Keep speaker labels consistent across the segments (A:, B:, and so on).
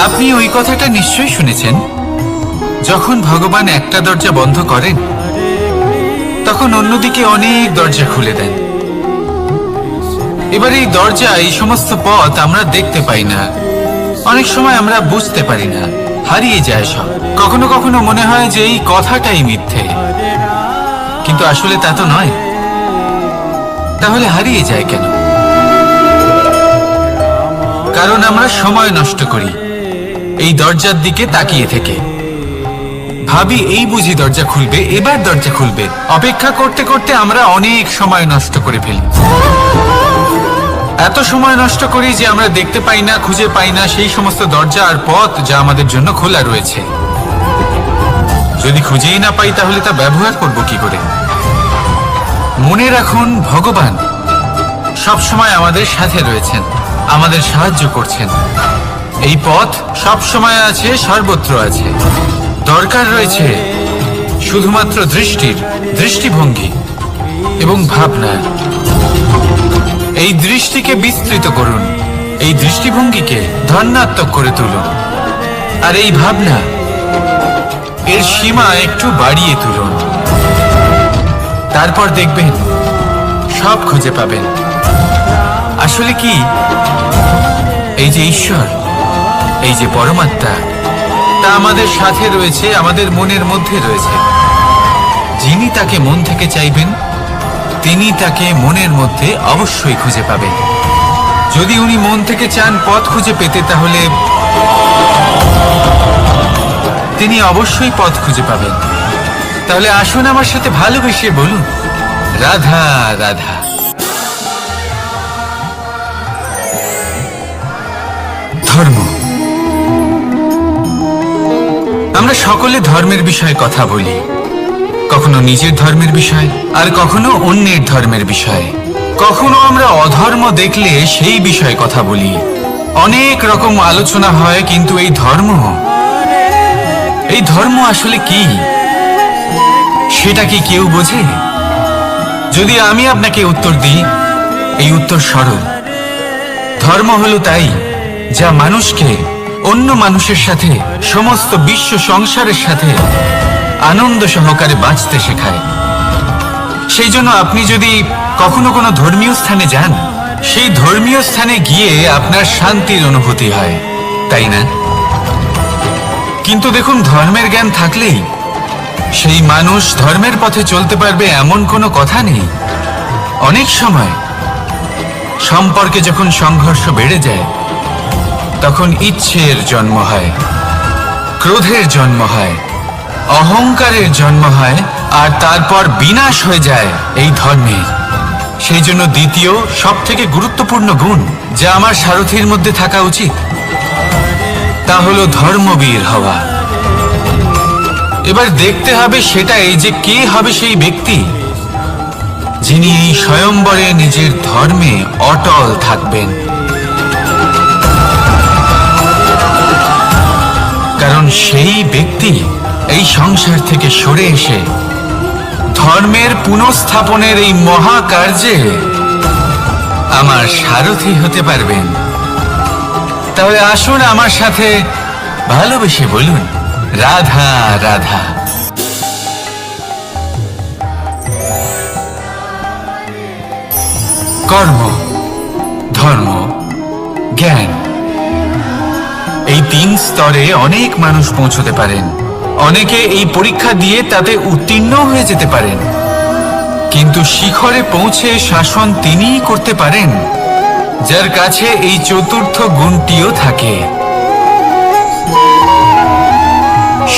A: আপনি ওই কথাটা নিশ্চয়ই শুনেছেন, যখন ভগবান একটা দরজা বন্ধ করেন তখন অন্যদিকে অনেক দরজা খুলে দেন। এবার এই দরজা, এই সমস্ত পথ আমরা দেখতে পাই না, অনেক সময় আমরা বুঝতে পারি না, হারিয়ে যায় সব। কখনো কখনো মনে হয় যে এই কথাটাই মিথ্যে, কিন্তু আসলে তা তো নয়। তাহলে হারিয়ে যায় কেন? কারণ আমরা সময় নষ্ট করি এই দরজার দিকে তাকিয়ে থেকে। ভাবি এই বুঝি দরজা খুলবে, এবার দরজা খুলবে। অপেক্ষা করতে করতে আমরা অনেক সময় নষ্ট করে ফেলি। এত সময় নষ্ট করি যে আমরা দেখতে পাই না, খুঁজে পাই না সেই সমস্ত দরজা আর পথ যা আমাদের জন্য খোলা রয়েছে। যদি খুঁজেই না পাই তাহলে তা ব্যবহার করব কি করে? মনে রাখুন, ভগবান সব সময় আমাদের সাথে রয়েছেন, আমাদের সাহায্য করছেন। এই পথ সব সময় আছে, সর্বত্র আছে। দরকার রয়েছে শুধুমাত্র দৃষ্টির, দৃষ্টিভঙ্গি এবং ভাবনা। এই দৃষ্টিকে বিস্তৃত করুন, এই দৃষ্টিভঙ্গিকে ধনাত্মক করে তুলুন, আর এই ভাবনা এর সীমা একটু বাড়িয়ে তুলুন। তারপর দেখবেন সব খুঁজে পাবেন। আসলে কি, এই যে ঈশ্বর, এই যে পরমাত্মা, তা আমাদের সাথে রয়েছে, আমাদের মনের মধ্যে রয়েছে। যিনি তাকে মন থেকে চাইবেন তিনি তাকে মনের মধ্যে অবশ্যই খুঁজে পাবেন। যদি উনি মন থেকে চান পথ খুঁজে পেতে, তাহলে তিনি অবশ্যই পথ খুঁজে পাবেন। তাহলে আসুন আমার সাথে ভালোবেসে বলুন, রাধা রাধা। ধর্ম। আমরা সকলে ধর্মের বিষয়ে কথা বলি, কখনো নিজের ধর্মের বিষয়, আর কখনো অন্যের ধর্মের বিষয়। কখনো আমরা অধর্ম দেখলে সেই বিষয়ে কথা বলি। অনেক রকম আলোচনা হয়, কিন্তু এই ধর্ম আসলে কি, সেটা কি কেউ বোঝে? যদি আমি আপনাকে উত্তর দিই, এই উত্তর সরল। ধর্ম হলো তাই যা মানুষকে অন্য মানুষের সাথে, সমস্ত বিশ্ব সংসারের সাথে আনন্দ সহকারে বাঁচতে শেখায়। সেই জন্য আপনি যদি কখনো কোনো ধর্মীয় স্থানে যান, সেই ধর্মীয় স্থানে গিয়ে আপনার শান্তির অনুভূতি হয়, তাই না? কিন্তু দেখুন, ধর্মের জ্ঞান থাকলেই সেই মানুষ ধর্মের পথে চলতে পারবে এমন কোনো কথা নেই। অনেক সময় সম্পর্কে যখন সংঘর্ষ বেড়ে যায়, তখন ইচ্ছের জন্ম হয়, ক্রোধের জন্ম হয়, অহংকারের জন্ম হয়, আর তারপর বিনাশ হয়ে যায় এই ধর্মের। সেই জন্য দ্বিতীয় সব থেকে গুরুত্বপূর্ণ গুণ যা আমার সারথীর মধ্যে থাকা উচিত, তা হলো ধর্মবীর হওয়া। এবার দেখতে হবে সেটা এই যে কে হবে সেই ব্যক্তি যিনি এই স্বয়ম্বরে নিজের ধর্মে অটল থাকবেন। কারণ সেই ব্যক্তি এই সংসার থেকে সরে এসে ধর্মের পুনঃস্থাপনের এই মহাকার্যে আমার সারথি হতে পারবেন। তাহলে আসুন আমার সাথে ভালোবেসে বলুন, রাধা রাধা। কর্ম, ধর্ম, জ্ঞান, এই তিন স্তরে অনেক মানুষ পৌঁছতে পারেন। অনেকে এই পরীক্ষা দিয়ে তাতে উত্তীর্ণ হয়ে যেতে পারেন, কিন্তু শিখরে পৌঁছে শাসন তিনিই করতে পারেন যার কাছে এই চতুর্থ গুণটিও থাকে,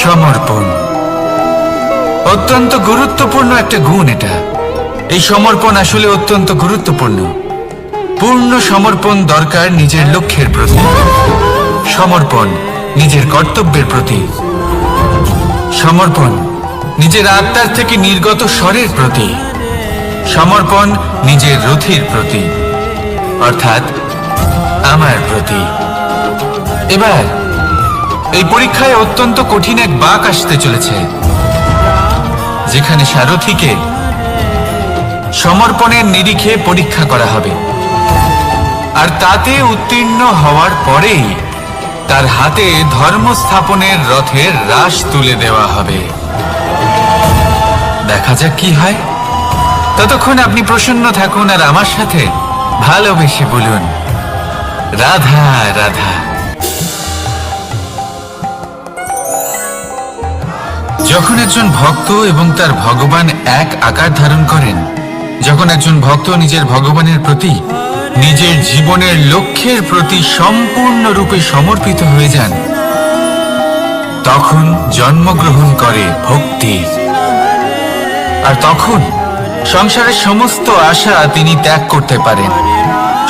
A: সমর্পণ। অত্যন্ত গুরুত্বপূর্ণ একটা গুণ এটা। এই সমর্পণ আসলে অত্যন্ত গুরুত্বপূর্ণ। পূর্ণ সমর্পণ দরকার নিজের লক্ষ্যের প্রতি, সমর্পণ নিজের কর্তব্যের প্রতি, সমর্পণ নিজের আত্মার থেকে নির্গত স্বরের প্রতি, সমর্পণ নিজের রথির প্রতি, অর্থাৎ আমার প্রতি। এবার এই পরীক্ষায় অত্যন্ত কঠিন এক বাঁক আসতে চলেছে, যেখানে সারথীকে সমর্পণের নিরিখে পরীক্ষা করা হবে, আর তাতে উত্তীর্ণ হওয়ার পরেই তার হাতে ধর্ম স্থাপনের রথের রাশ তুলে দেওয়া হবে। দেখা যাক কি হয়। ততক্ষণ আপনি প্রসন্ন থাকুন আর আমার সাথে ভালোবেসে বলুন, রাধা রাধা। যখন একজন ভক্ত এবং তার ভগবান এক আকার ধারণ করেন, যখন একজন ভক্ত নিজের ভগবানের প্রতি, নিজের জীবনের লক্ষ্যের প্রতি সম্পূর্ণরূপে সমর্পিত হয়ে যান, তখন জন্মগ্রহণ করে ভক্তি। আর তখন সংসারের সমস্ত আশা তিনি ত্যাগ করতে পারেন।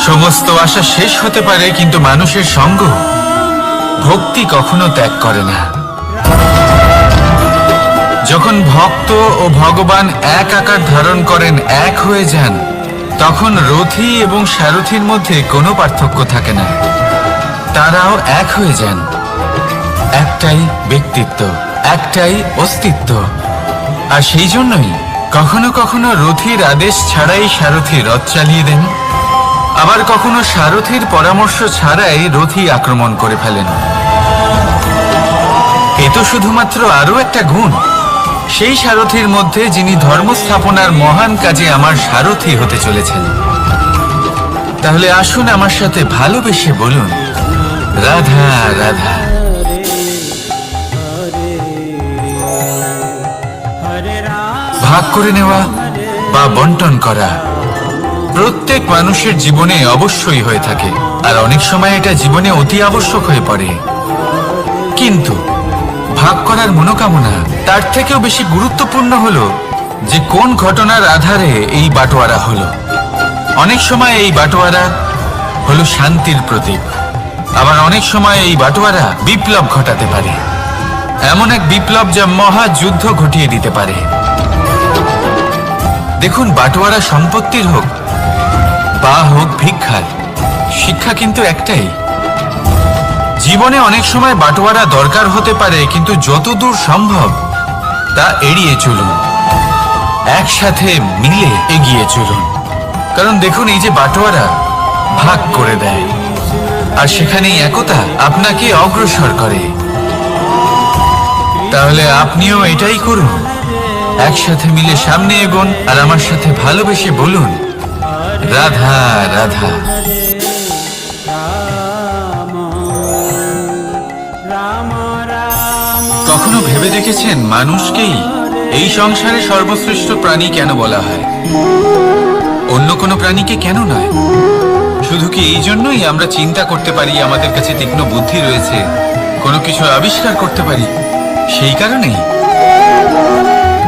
A: সমস্ত আশা শেষ হতে পারে, কিন্তু মানুষের সঙ্গ ভক্তি কখনো ত্যাগ করে না। যখন ভক্ত ও ভগবান এক আকার ধারণ করেন, এক হয়ে যান, তখন রথী এবং সারথীর মধ্যে কোনো পার্থক্য থাকে না। তারাও এক হয়ে যান। একটাই ব্যক্তিত্ব, একটাই অস্তিত্ব। আর সেই জন্যই কখনো কখনো রথীর আদেশ ছাড়াই সারথী রথ চালিয়ে দেন, আবার কখনো সারথীর পরামর্শ ছাড়াই রথী আক্রমণ করে ফেলেন। এ তো শুধুমাত্র আরও একটা গুণ সেই সারথীর মধ্যে, যিনি ধর্ম স্থাপনার মহান কাজে আমার সারথী হতে চলেছেন। তাহলে আসুন আমার সাথে ভালোবেসে বলুন, রাধা রাধা। ভাগ করে নেওয়া বা বন্টন করা প্রত্যেক মানুষের জীবনে অবশ্যই হয়ে থাকে, আর অনেক সময় এটা জীবনে অতি আবশ্যক হয়ে পড়ে। কিন্তু ভাগ করার মনোকামনা তার থেকেও বেশি গুরুত্বপূর্ণ হলো যে কোন ঘটনার আধারে এই বাটোয়ারা হলো। অনেক সময় এই বাটোয়ারা হলো শান্তির প্রতীক, আবার অনেক সময় এই বাটোয়ারা বিপ্লব ঘটাতে পারে, এমন এক বিপ্লব যা মহাযুদ্ধ ঘটিয়ে দিতে পারে। দেখুন, বাটোয়ারা সম্পত্তির হোক বা হোক ভিক্ষার, শিক্ষা কিন্তু একটাই। জীবনে অনেক সময় বাটোয়ারা দরকার হতে পারে, কিন্তু যতদূর সম্ভব তা এড়িয়ে চলুন, একসাথে মিলে এগিয়ে চলুন। কারণ দেখুন, এই যে বাটোয়ারা ভাগ করে দেয়, আর সেখানেই একতা আপনাকে অগ্রসর করে। তাহলে আপনিও এটাই করুন, একসাথে মিলে সামনে এগোন, আর আমার সাথে ভালোবেসে বলুন, রাধা রাধা। কখনো ভেবে দেখেছেন মানুষকেই এই সংসারে সর্বশ্রেষ্ঠ প্রাণী কেন বলা হয়? অন্য কোনো প্রাণীকে কেন নয়? শুধু কি এই জন্যই আমরা চিন্তা করতে পারি, আমাদের কাছে তীক্ষ্ণ বুদ্ধি রয়েছে, কোনো কিছু আবিষ্কার করতে পারি, সেই কারণেই?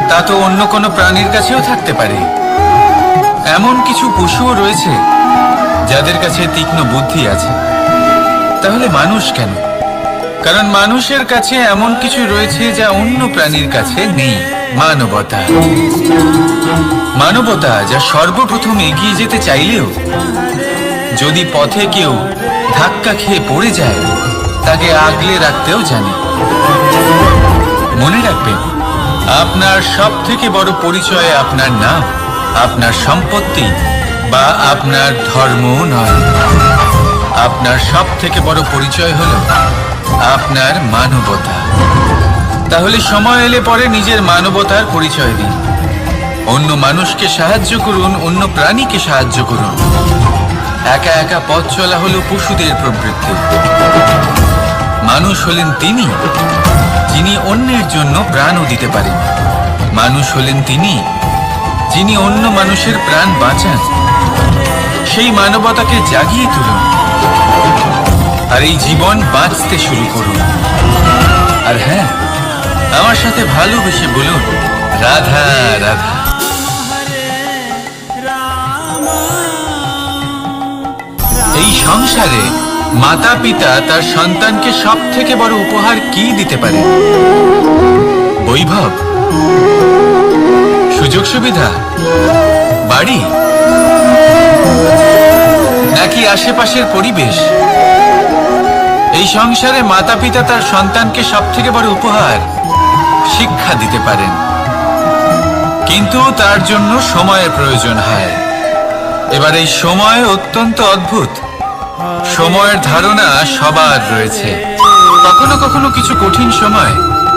A: তা তো অন্য কোনো প্রাণীর কাছেও থাকতে পারে। এমন কিছু পশুও রয়েছে যাদের কাছে তীক্ষ্ণ বুদ্ধি আছে। তাহলে মানুষ কেন? কারণ মানুষের কাছে এমন কিছু রয়েছে যা অন্য প্রাণীর কাছে নেই, মানবতা। মানবতা যা সর্বপ্রথম এগিয়ে যেতে চাইলেও যদি পথে কেউ ধাক্কা খেয়ে পড়ে যায়, তাকে আগলে রাখতেও জানে। মনে রাখবেন, আপনার সব থেকে বড় পরিচয় আপনার নাম, আপনার সম্পত্তি বা আপনার ধর্ম নয়। আপনার সব থেকে বড় পরিচয় হলো আপনার মানবতা। তাহলে সময় এলে পরে নিজের মানবতার পরিচয় দিন। অন্য মানুষকে সাহায্য করুন, অন্য প্রাণীকে সাহায্য করুন। একা একা পথ চলা হলো পশুদের প্রবৃত্তি। মানুষ হলেন তিনি যিনি অন্যের জন্য প্রাণও দিতে পারেন। মানুষ হলেন তিনি যিনি অন্য মানুষের প্রাণ বাঁচান। সেই মানবতাকে জাগিয়ে তুলুন, আর এই জীবন বাঁচতে শুরু করুন। আর হ্যাঁ, আমার সাথে ভালোবেসে বলুন, রাধা রাধা। এই সংসারে মাতা পিতা তার সন্তানকে সব থেকে বড় উপহার কি দিতে পারে? বৈভব, সুযোগ সুবিধা, বাড়ি, নাকি আশেপাশের পরিবেশ? এই সংসারে মাতা পিতা তার সন্তানকে সব থেকে বড় উপহার শিক্ষা দিতে পারেন, কিন্তু তার জন্য সময়ের প্রয়োজন হয়। এবার এই সময় অত্যন্ত অদ্ভুত। সময়ের ধারণা সবার রয়েছে। কখনো কখনো কিছু কঠিন সময়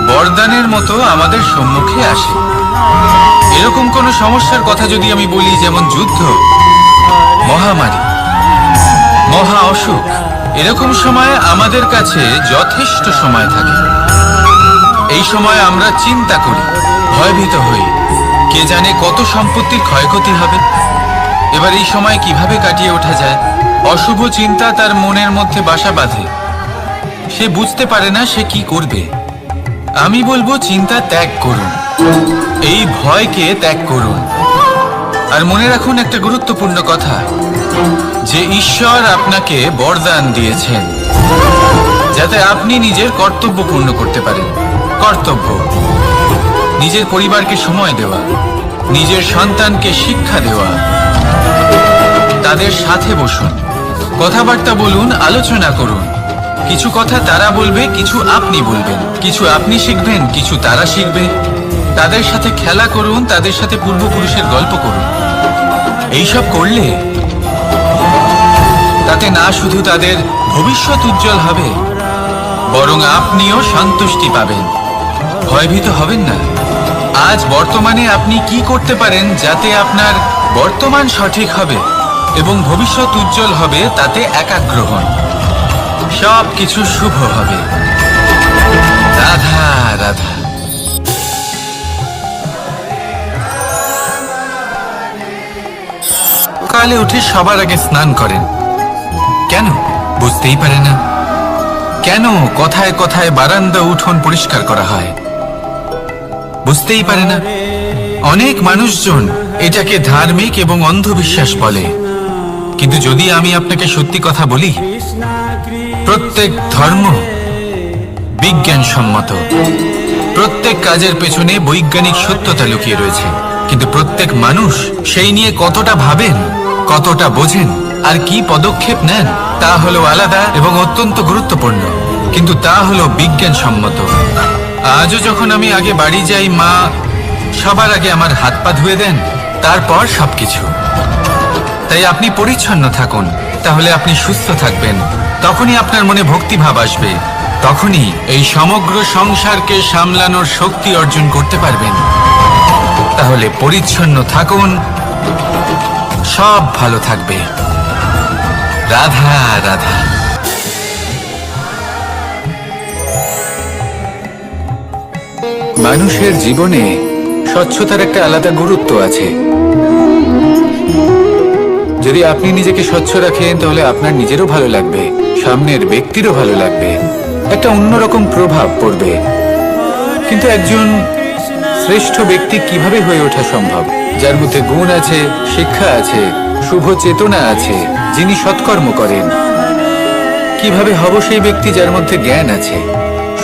A: বরদানের মতো আমাদের সম্মুখে আসে। এরকম কোনো সমস্যার কথা যদি আমি বলি, যেমন যুদ্ধ, মহামারী, মহা অসুখ, এরকম সময় আমাদের কাছে যথেষ্ট সময় থাকে। এই সময় আমরা চিন্তা করি, ভয়ভীত হই, কে জানে কত সম্পত্তির ক্ষয়ক্ষতি হবে। এবার এই সময় কিভাবে কাটিয়ে ওঠা যায়? অশুভ চিন্তা তার মনের মধ্যে বাসা বাঁধে, সে বুঝতে পারে না সে কি করবে। আমি বলবো চিন্তা ত্যাগ করুন, এই ভয়কে ত্যাগ করুন। আর মনে রাখুন একটা গুরুত্বপূর্ণ কথা, যে ঈশ্বর আপনাকে বরদান দিয়েছেন যাতে আপনি নিজের কর্তব্য পূর্ণ করতে পারেন। কর্তব্য, নিজের পরিবারকে সময় দেওয়া, নিজের সন্তানকে শিক্ষা দেওয়া। তাদের সাথে বসুন, কথাবার্তা বলুন, আলোচনা করুন। কিছু কথা তারা বলবে, কিছু আপনি বলবেন, কিছু আপনি শিখবেন, কিছু তারা শিখবে। তাদের সাথে খেলা করুন, তাদের সাথে পূর্বপুরুষের গল্প করুন। এইসব করলে তাতে না শুধু তাদের ভবিষ্যৎ উজ্জ্বল হবে, বরং আপনিও সন্তুষ্টি পাবেন। ভয়ভীত হবেন না। আজ বর্তমানে আপনি কি করতে পারেন যাতে আপনার বর্তমান সঠিক হবে এবং ভবিষ্যৎ উজ্জ্বল হবে, তাতে একাগ্র হন। সব কিছু শুভ হবে। রাধা রাধা। সকালে উঠে সবার আগে স্নান করেন। কেন? বুঝতেই পারে না। কেন কথায় কথায় বারান্দা উঠোন পরিষ্কার করা হয়? বুঝতেই পারে না। অনেক মানুষজন এটাকে ধার্মিক এবং অন্ধবিশ্বাস বলে, কিন্তু যদি আমি আপনাকে সত্যি কথা বলি, প্রত্যেক ধর্ম বিজ্ঞানসম্মত। প্রত্যেক কাজের পেছনে বৈজ্ঞানিক সত্যতা লুকিয়ে রয়েছে, কিন্তু প্রত্যেক মানুষ সেই নিয়ে কতটা ভাবেন, কতটা বোঝেন আর কি পদক্ষেপ নেন তা হলো আলাদা এবং অত্যন্ত গুরুত্বপূর্ণ, কিন্তু তা হলো বিজ্ঞানসম্মত। আজও যখন আমি আগে বাড়ি যাই, মা সবার আগে আমার হাত পা ধুয়ে দেন, তারপর সবকিছু। তাই আপনি পরিচ্ছন্ন থাকুন, তাহলে আপনি সুস্থ থাকবেন। তখনই আপনার মনে ভক্তিভাব আসবে, তখনই এই সমগ্র সংসারকে সামলানোর শক্তি অর্জন করতে পারবেন। তাহলে পরিচ্ছন্ন থাকুন, সব ভালো থাকবে। রাধা রাধা। মানুষের জীবনে স্বচ্ছতার একটা আলাদা গুরুত্ব আছে। যদি আপনি নিজেকে স্বচ্ছ রাখেন, তাহলে আপনার নিজেরও ভালো লাগবে, সামনের ব্যক্তিরও ভালো লাগবে, একটা অন্যরকম প্রভাব পড়বে। কিন্তু একজন শ্রেষ্ঠ ব্যক্তি কিভাবে হয়ে ওঠা সম্ভব? যার মধ্যে গুণ আছে, শিক্ষা আছে, শুভ চেতনা আছে, যিনি সৎকর্ম করেন। কিভাবে হব সেই ব্যক্তি যার মধ্যে জ্ঞান আছে?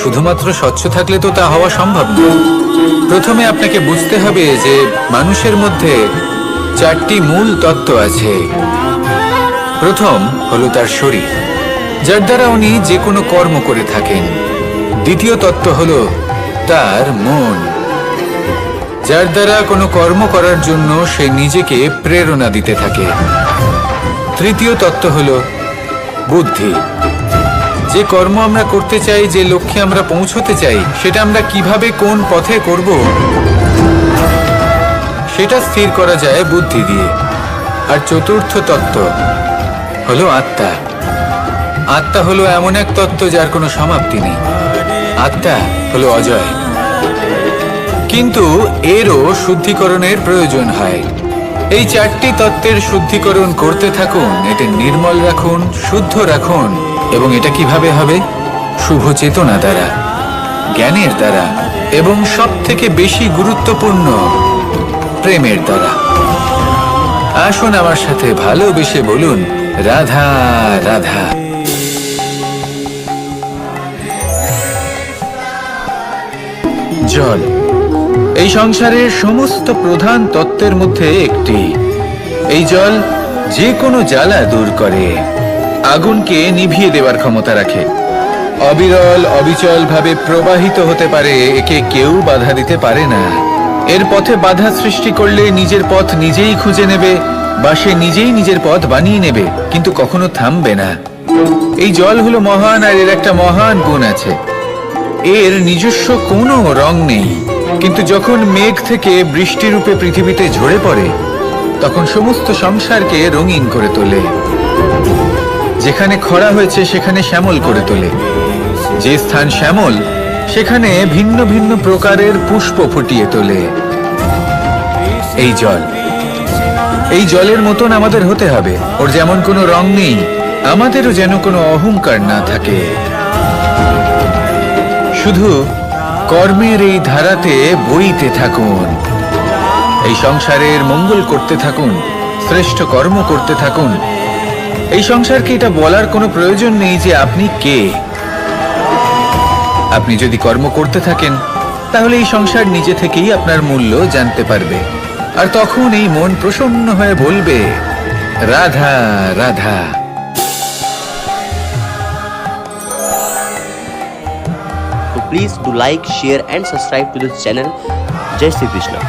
A: শুধুমাত্র স্বচ্ছ থাকলে তো তা হওয়া সম্ভব নয়। প্রথমে আপনাকে বুঝতে হবে যে মানুষের মধ্যে চারটি মূল তত্ত্ব আছে। প্রথম হলো তার শরীর, যার দ্বারা উনি যে কোনো কর্ম করে থাকেন। দ্বিতীয় তত্ত্ব হলো তার মন, যার দ্বারা কোনো কর্ম করার জন্য সে নিজেকে প্রেরণা দিতে থাকে। তৃতীয় তত্ত্ব হলো বুদ্ধি, যে কর্ম আমরা করতে চাই, যে লক্ষ্যে আমরা পৌঁছতে চাই, সেটা আমরা কিভাবে কোন পথে করব সেটা স্থির করা যায় বুদ্ধি দিয়ে। আর চতুর্থ তত্ত্ব হলো আত্মা। আত্মা হলো এমন এক তত্ত্ব যার কোনো সমাপ্তি নেই। আত্মা হলো অজয়, কিন্তু এরও শুদ্ধিকরণের প্রয়োজন হয়। এই চারটি তত্ত্বের শুদ্ধিকরণ করতে থাকুন, এতে নির্মল রাখুন, শুদ্ধ রাখুন। এবং এটা কিভাবে হবে? শুভ চেতনা দ্বারা, জ্ঞানের দ্বারা, এবং সব থেকে বেশি গুরুত্বপূর্ণ প্রেমের দ্বারা। আসুন আমার সাথে ভালোবেসে বলুন, রাধা রাধা। জল এই সংসারের সমস্ত প্রধান তত্ত্বের মধ্যে একটি। এই জল যে কোনো জ্বালা দূর করে, আগুনকে নিভিয়ে দেওয়ার ক্ষমতা রাখে, অবিরল অবিচল ভাবে প্রবাহিত হতে পারে, একে কেউ বাধা দিতে পারে না। এর পথে বাধা সৃষ্টি করলে নিজের পথ নিজেই খুঁজে নেবে, বা সে নিজেই নিজের পথ বানিয়ে নেবে, কিন্তু কখনো থামবে না।
B: এই জল হলো মহান, আর এর একটা মহান গুণ আছে, এর নিজস্ব কোনো রং নেই, কিন্তু যখন মেঘ থেকে বৃষ্টি রূপে পৃথিবীতে ঝরে পড়ে তখন সমস্ত সংসারকে রঙিন করে তোলে। যেখানে খরা হয়েছে সেখানে শ্যামল করে তোলে, যে স্থান শ্যামল সেখানে ভিন্ন ভিন্ন প্রকারের পুষ্প ফুটিয়ে তোলে। এই জল, এই জলের মতন আমাদের হতে হবে। ওর যেমন কোনো রং নেই, আমাদেরও যেন কোনো অহংকার না থাকে। শুধু কর্মের এই ধারাতে বইতে থাকুন, এই সংসারের মঙ্গল করতে থাকুন, শ্রেষ্ঠ কর্ম করতে থাকুন। এই সংসারকে এটা বলার কোনো প্রয়োজন নেই যে আপনি কে। আপনি যদি কর্ম করতে থাকেন তাহলে এই সংসার নিজে থেকেই আপনার মূল্য জানতে পারবে, আর তখন এই মন প্রসন্ন হয়ে বলবে, Radha Radha.
C: So please do like, share and subscribe to this channel. Jai Shri Krishna.